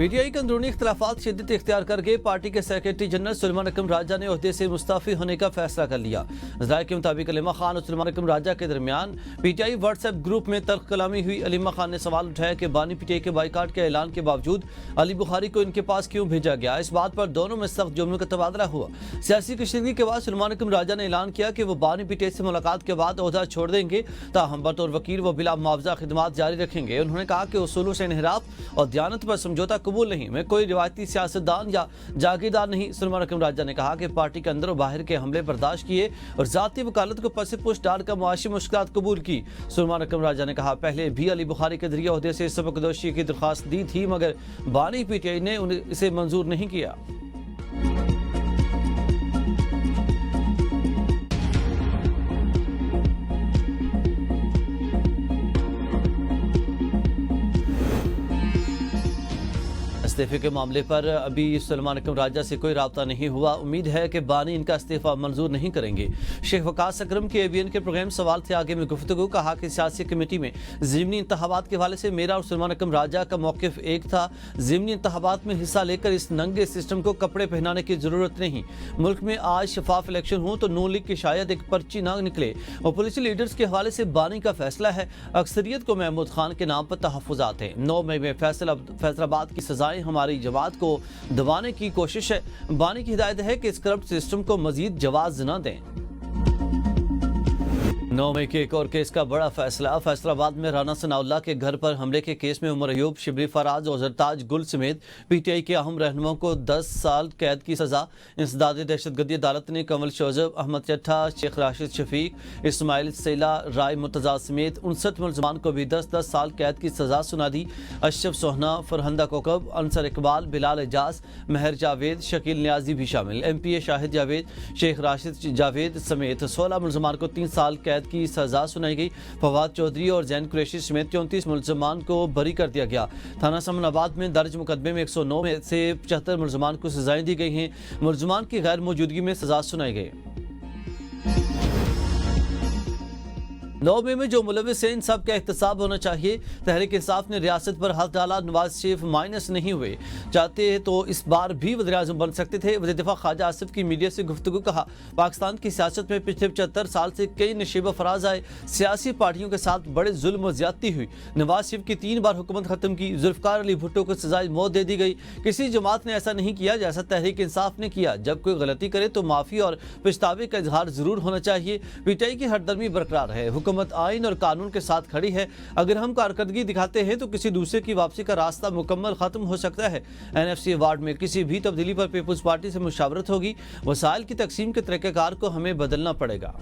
PTI के अंदरूनी इख्तिलाफात शिद्दत इख्तियार करके पार्टी के सेक्रेटरी जनरल सुलेमान अकरम राजा ने ओहदे से मुस्ताफी होने का फैसला कर लिया। ज़राए के मुताबिक अलीमा खान और सुलेमान अकरम राजा के दरमियान पीटीआई व्हाट्सएप ग्रुप में तल्ख कलामी हुई। अलीमा खान ने सवाल उठाया कि बानी पीटीआई के बाइकाट के ऐलान के बावजूद अली बुखारी को इनके पास क्यों भेजा गया। इस बात पर दोनों में सख्त जुम्लों का तबादला हुआ। सियासी कशीदगी के बाद सुलेमान अकरम राजा ने ऐलान किया कि वो बानी पीटीआई से मुलाकात के बाद ओहदा छोड़ देंगे, ताहम बतौर वकील वो बिला मुआवजा खिदमात जारी रखेंगे। उन्होंने कहा कि उसूलों से इन्हिराफ और दियानत पर समझौता कबूल नहीं। मैं कोई रिवायती सियासतदान या जागीरदार नहीं। सुलेमान अकरम राजा ने कहा कि पार्टी के अंदर और बाहर के हमले बर्दाश्त किए और जाती वकालत को पसे पुश डालकर मुआशी मुश्किलात कबूल की। सुलेमान अकरम राजा ने कहा, पहले भी अली बुखारी के जरिए ओहदे से सबकदोशी की दरख्वास्त दी थी, मगर बानी पीटीआई ने इसे मंजूर नहीं किया। इस्तीफे के मामले पर अभी सुलेमान अकरम राजा से कोई राब्ता नहीं हुआ। उम्मीद है कि बानी इनका इस्तीफा मंजूर नहीं करेंगे। शेख वकास अकरम के एबीएन के प्रोग्राम सवाल से आगे में गुफ्तगू कहा कि सियासी कमेटी में ज़िमनी इंतखाबात के हवाले से मेरा और सुलेमान अकरम राजा का मौक़िफ़ एक था। ज़िमनी इंतखाबात में हिस्सा लेकर इस नंगे सिस्टम को कपड़े पहनाने की ज़रूरत नहीं। मुल्क में आज शफाफ इलेक्शन हो तो नून लीग की शायद एक पर्ची ना निकले। अपोजिशन लीडर्स के हवाले से बानी का फैसला है। अक्सरियत को महमूद खान के नाम पर तहफ़्फ़ुज़ात हैं। 9 मई में फैसलाबाद की सजाएं हमारी जमात को दबाने की कोशिश है। बानी की हिदायत है कि इस करप्ट सिस्टम को मजीद जवाज न दें। 9 मई के एक और केस का बड़ा फैसला। फैसलाबाद में राना सनाउल्लाह के घर पर हमले के केस में उमर अयूब, शिबली फराज और जरताज गुल समेत पीटीआई के अहम रहनुमाओं को 10 साल कैद की सजा। इंसदाद दहशतगर्दी अदालत ने कंवल शोजब, अहमद चट्ठा, शेख राशिद शफीक, इस्माइल सेला, राय मुर्तजा समेत 59 मुलजमान को भी 10-10 साल कैद की सजा सुना दी। अशरफ सोहना, फरहंदा कोकब, अंसर इकबाल, बिलाल एजाज, महर जावेद, शकील नियाजी भी शामिल। MPA शाहिद जावेद, शेख राशिद जावेद समेत 16 मुलजमान को 3 साल कैद की सजा सुनाई गई। फवाद चौधरी और जैन कुरैशी समेत 34 मुलजमान को बरी कर दिया गया। थाना समनाबाद में दर्ज मुकदमे में 109 में से 75 मुलजमान को सजाएं दी गई हैं। मुलजमान की गैर मौजूदगी में सजा सुनाई गई। 9 मई में जो मुलविस है इन सब का एहतसाब होना चाहिए। तहरीक इंसाफ ने रियासत पर हाथ डाला। नवाज शरीफ माइनस नहीं हुए, चाहते तो इस बार भी वज़ीर-ए-आज़म बन सकते थे। वज़ीर दिफा ख्वाजा आसिफ की मीडिया से गुफ्तगू कहा, पाकिस्तान की सियासत में पिछले 75 साल से कई नशीब अफराज आए। सियासी पार्टियों के साथ बड़े जुल्म और ज्यादती हुई। नवाज शरीफ की 3 बार हुकूमत खत्म की। जुल्फ़िकार अली भुट्टो को सजाए मौत दे दी गई। किसी जमात ने ऐसा नहीं किया जैसा तहरीक इंसाफ ने किया। जब कोई गलती करे तो माफ़ी और पछतावे का इजहार जरूर होना चाहिए। पीटीआई की हरदर्मी बरकरार है। हुकूमत आइन और कानून के साथ खड़ी है। अगर हम कारकर्दगी दिखाते हैं तो किसी दूसरे की वापसी का रास्ता मुकम्मल खत्म हो सकता है। NFC वार्ड में किसी भी तब्दीली पर पीपल्स पार्टी से मुशावरत होगी। वसाइल की तकसीम के तरीक़ेकार को हमें बदलना पड़ेगा।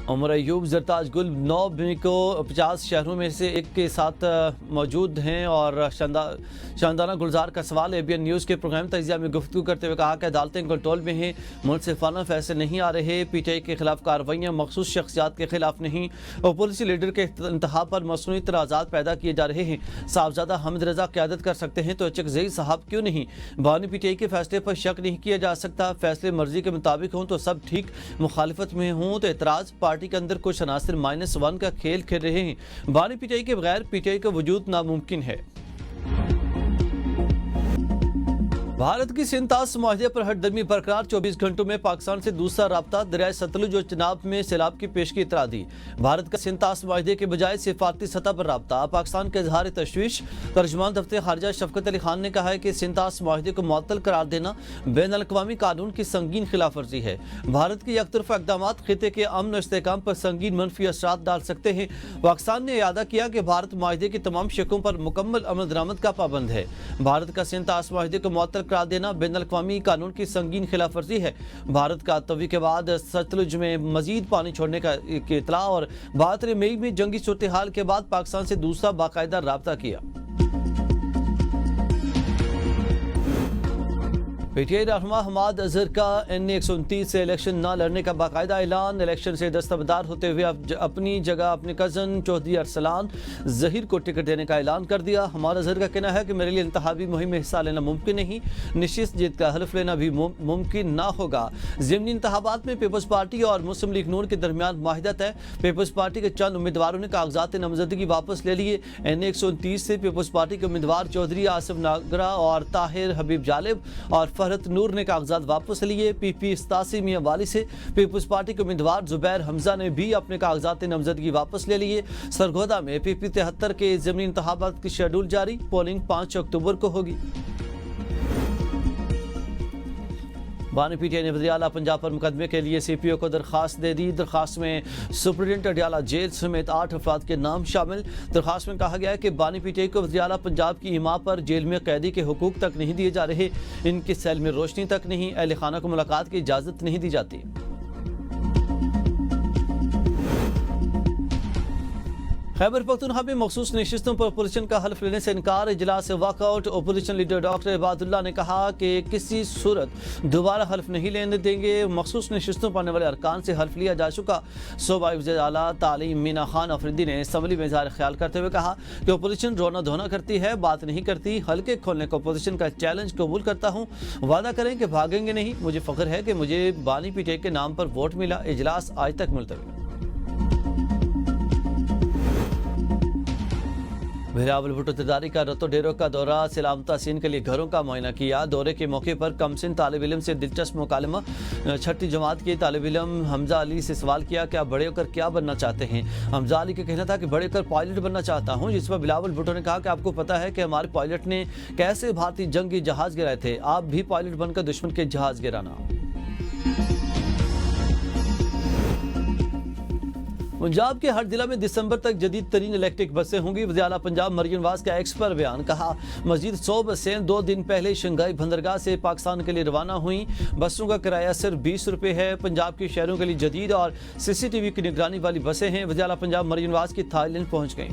उमर अयूब, जरताज गुल 9 मई को 50 शहरों में से एक के साथ मौजूद हैं और शानदाना गुलजार का सवाल। ABN न्यूज़ के प्रोग्राम तजिया में गुफ्तगू करते हुए कहा कि अदालतें कंट्रोल में हैं, मुनसिफाना फैसले नहीं आ रहे। पीटीआई के खिलाफ कार्रवाइयाँ मखसूस शख्सियात के खिलाफ नहीं। अपोजिशन लीडर के इंतहा पर मसनूई तनाज़ात पैदा किए जा रहे हैं। साहबजादा हामिद रजा क़यादत कर सकते हैं तो चकज़ई साहब क्यों नहीं। बानी पीटीआई के फैसले पर शक नहीं किया जा सकता। फैसले मर्जी के मुताबिक हों तो सब ठीक, मुखालिफत में हों तो एतराज़। पार्टी के अंदर कुछ अनासिर -1 का खेल खेल रहे हैं। बानी पीटीआई के बगैर पीटीआई का वजूद नामुमकिन है। भारत की सिंतास मुआहदे पर हरदर्मी बरकरार। 24 घंटों में पाकिस्तान से दूसरा राब्ता। दरियाए सतलुज और चिनाब में सैलाब की पेशगी इतरा दी। भारत का सिंतास मुआहदे के बजाय सिफारती सतह पर राब्ता। पाकिस्तान के इजहार तशवीश। तर्जुमान दफ्तर खारजा शफकत अली खान ने कहा है कि सिंतास मुआहदे को मुअत्तल करार देना बैन अल-अक़वामी कानून की संगीन खिलाफ वर्जी है। भारत के यकतरफा इक़दामात खिते के अमन और इस्तेहकाम पर संगीन मनफी असरात डाल सकते हैं। पाकिस्तान ने इरादा किया कि भारत मुआहदे की तमाम शकों पर मुकम्मल अमल दरामद का पाबंद है। भारत का सिंतास मुआहदे को मुअत्तल करार देना बैन अल-अक़वामी कानून की संगीन खिलाफ वर्जी है। भारत का तवी के बाद सतलुज में मजीद पानी छोड़ने का इतला और 12 मई में जंगी सूरत हाल के बाद पाकिस्तान से दूसरा बाकायदा राब्ता किया। पीटीआई रहनुमा हमाद अजहर का NA-129 से इलेक्शन न लड़ने का बाकायदा ऐलान। इलेक्शन से दस्तबरदार होते हुए अपनी जगह अपने कज़न चौधरी अरसलान जहीर को टिकट देने का ऐलान कर दिया। हमाद अजहर का कहना है कि मेरे लिए इंतखाबी मुहिम में हिस्सा लेना मुमकिन नहीं, निश्चित जीत का हल्फ लेना भी मुमकिन ना होगा। ज़िमनी इंतखाबात में पीपल्स पार्टी और मुस्लिम लीग नून के दरमियान माहिदत है। पीपल्स पार्टी के चंद उम्मीदवारों ने कागजात नामजदगी वापस ले लिए। NA-129 से पीपल्स पार्टी के उम्मीदवार चौधरी आसिफ नागरा और ताहिर हबीब जालिब और फरहत नूर ने कागजात वापस लिए। PP 87 मियां वाली से पीपल्स पार्टी के उम्मीदवार जुबैर हमजा ने भी अपने कागजात नामजदगी वापस ले लिए। सरगोदा में PP 73 के ज़िमनी इंतखाबात की शेड्यूल जारी, पोलिंग 5 अक्टूबर को होगी। बानी पीटीआई ने वज़ीर आला पंजाब पर मुकदमे के लिए CPO को दरख्वास्त दे दी। दरख्वास्त में सुप्रीडेंट अडियाला जेल समेत 8 अफराद के नाम शामिल। दरख्वास्त में कहा गया है कि बानी पीटीआई को वज़ीर आला पंजाब की इमाम पर जेल में कैदी के हुकूक तक नहीं दिए जा रहे, इनकी सेल में रोशनी तक नहीं, अहले खाना को मुलाकात की इजाज़त नहीं दी जाती। खैबर पख्तूनख्वा में मखसूस नशिस्तों पर अपोजिशन का हल्फ लेने से इनकार। इजलास से walkout. Opposition leader doctor Ibadullah ने कहा कि किसी सूरत दोबारा हल्फ नहीं लेने देंगे। मखसूस नशिस्तों पर आने वाले अरकान से हल्फ लिया जा चुका। सूबाई वज़ीर आला तालीम मीना खान अफरीदी ने असम्बली में इज़हार ख्याल करते हुए कहा कि अपोजिशन रोना धोना करती है, बात नहीं करती। हल्के खोलने को अपोजिशन का चैलेंज कबूल करता हूँ, वादा करें कि भागेंगे नहीं। मुझे फ़ख्र है कि मुझे बानी पीटीआई के नाम पर वोट मिला। इजलास आज तक मुलतवी। बिलावल भुट्टो जरदारी का रतो डेरो का दौरा। सलाम तहसीन के लिए घरों का मुआयना किया। दौरे के मौके पर कमसिन तालिब इल्म से दिलचस्प मुकालमा। 6ठी जमात के तालिब इल्म हमजा अली से सवाल किया कि आप बड़े होकर क्या बनना चाहते हैं। हमजा अली का कहना था कि बड़े होकर पायलट बनना चाहता हूं, जिस पर बिलावल भुट्टो ने कहा कि आपको पता है कि हमारे पायलट ने कैसे भारतीय जंगी जहाज गिराए थे, आप भी पायलट बनकर दुश्मन के जहाज गिराना। पंजाब के हर जिला में दिसंबर तक जदीद तरीन इलेक्ट्रिक बसें होंगी। वज़ीर आला पंजाब मरियम नवाज का एक्स पर बयान। कहा मजीद 100 बसें 2 दिन पहले शंघाई बंदरगाह से पाकिस्तान के लिए रवाना हुई। बसों का किराया सिर्फ 20 रुपये है। पंजाब के शहरों के लिए जदीद और CCTV की निगरानी वाली बसें हैं। वज़ीर आला पंजाब मरियम नवाज की थाईलैंड पहुँच गई।